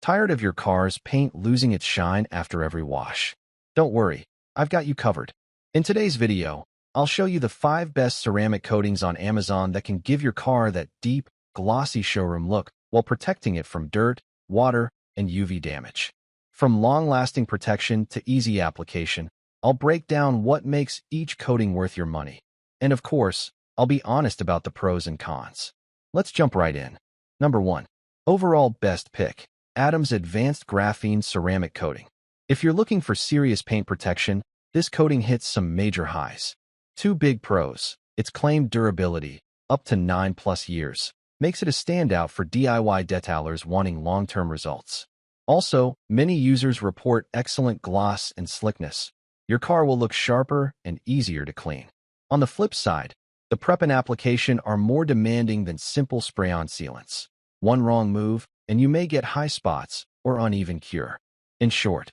Tired of your car's paint losing its shine after every wash? Don't worry, I've got you covered. In today's video, I'll show you the 5 best ceramic coatings on Amazon that can give your car that deep, glossy showroom look while protecting it from dirt, water, and UV damage. From long-lasting protection to easy application, I'll break down what makes each coating worth your money. And of course, I'll be honest about the pros and cons. Let's jump right in. Number 1. Overall best pick. Adam's Advanced Graphene Ceramic Coating. If you're looking for serious paint protection, this coating hits some major highs. 2 big pros. Its claimed durability, up to 9+ years, makes it a standout for DIY detailers wanting long-term results. Also, many users report excellent gloss and slickness. Your car will look sharper and easier to clean. On the flip side, the prep and application are more demanding than simple spray-on sealants. One wrong move, and you may get high spots or uneven cure. In short,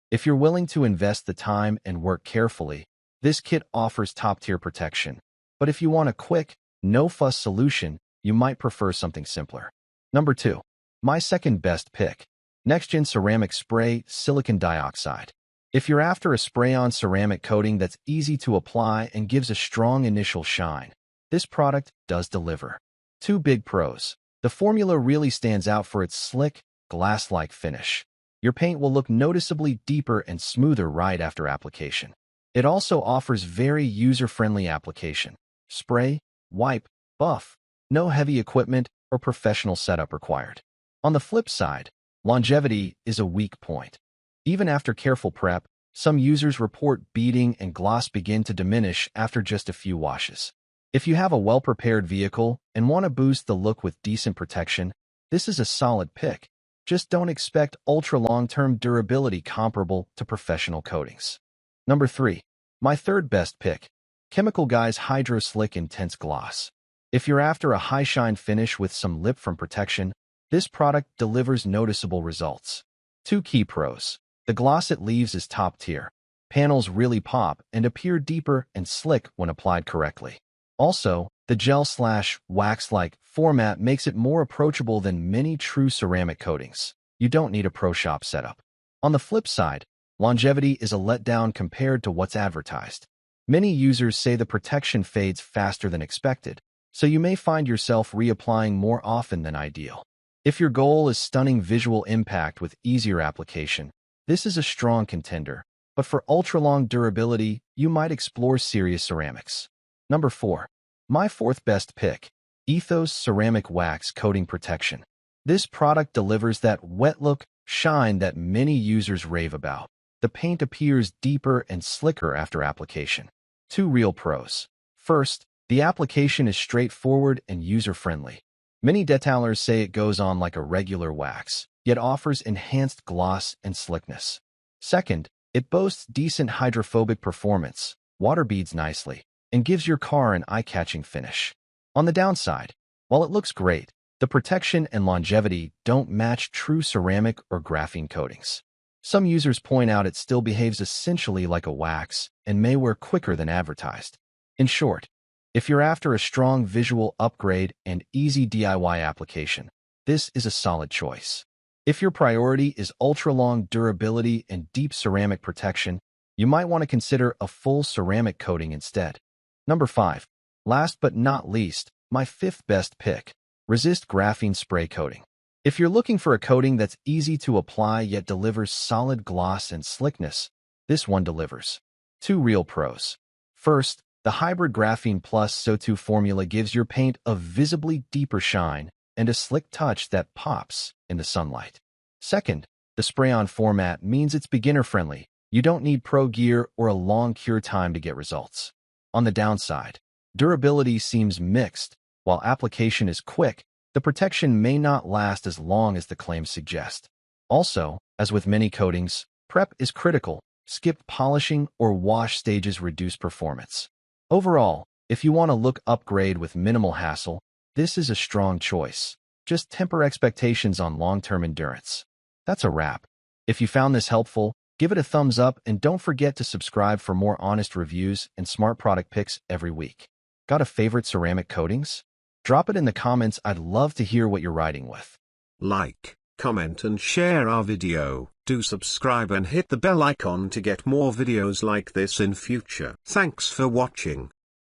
if you're willing to invest the time and work carefully, this kit offers top-tier protection. But if you want a quick, no-fuss solution, you might prefer something simpler. Number 2. My second best pick. Next-Gen Ceramic Spray Silicon Dioxide. If you're after a spray-on ceramic coating that's easy to apply and gives a strong initial shine, this product does deliver. 2 big pros. The formula really stands out for its slick, glass-like finish. Your paint will look noticeably deeper and smoother right after application. It also offers very user-friendly application. Spray, wipe, buff. No heavy equipment or professional setup required. On the flip side, longevity is a weak point. Even after careful prep, some users report beading and gloss begin to diminish after just a few washes. If you have a well-prepared vehicle and want to boost the look with decent protection, this is a solid pick. Just don't expect ultra-long-term durability comparable to professional coatings. Number 3. My third best pick. Chemical Guy's Hydro Slick Intense Gloss. If you're after a high-shine finish with some lip from protection, this product delivers noticeable results. 2 key pros. The gloss it leaves is top-tier. Panels really pop and appear deeper and slick when applied correctly. Also, the gel/wax-like format makes it more approachable than many true ceramic coatings. You don't need a pro shop setup. On the flip side, longevity is a letdown compared to what's advertised. Many users say the protection fades faster than expected, so you may find yourself reapplying more often than ideal. If your goal is stunning visual impact with easier application, this is a strong contender, but for ultra-long durability, you might explore serious ceramics. Number 4. My fourth best pick. Ethos Ceramic Wax Coating Protection. This product delivers that wet look, shine that many users rave about. The paint appears deeper and slicker after application. 2 real pros. First, the application is straightforward and user-friendly. Many detailers say it goes on like a regular wax, yet offers enhanced gloss and slickness. Second, it boasts decent hydrophobic performance, water beads nicely, and gives your car an eye-catching finish. On the downside, while it looks great, the protection and longevity don't match true ceramic or graphene coatings. Some users point out it still behaves essentially like a wax and may wear quicker than advertised. In short, if you're after a strong visual upgrade and easy DIY application, this is a solid choice. If your priority is ultra-long durability and deep ceramic protection, you might want to consider a full ceramic coating instead. Number 5. Last but not least, my 5th best pick. Resist Graphene Spray Coating. If you're looking for a coating that's easy to apply yet delivers solid gloss and slickness, this one delivers. 2 real pros. First, the Hybrid Graphene Plus SO2 formula gives your paint a visibly deeper shine and a slick touch that pops in the sunlight. Second, the spray-on format means it's beginner-friendly. You don't need pro gear or a long cure time to get results. On the downside, durability seems mixed. While application is quick, the protection may not last as long as the claims suggest. Also, as with many coatings, prep is critical. Skipped polishing or wash stages reduce performance. Overall, if you want to look upgrade with minimal hassle, this is a strong choice. Just temper expectations on long-term endurance. That's a wrap. If you found this helpful, give it a thumbs up and don't forget to subscribe for more honest reviews and smart product picks every week. Got a favorite ceramic coatings? Drop it in the comments. I'd love to hear what you're riding with. Like, comment and share our video. Do subscribe and hit the bell icon to get more videos like this in future. Thanks for watching.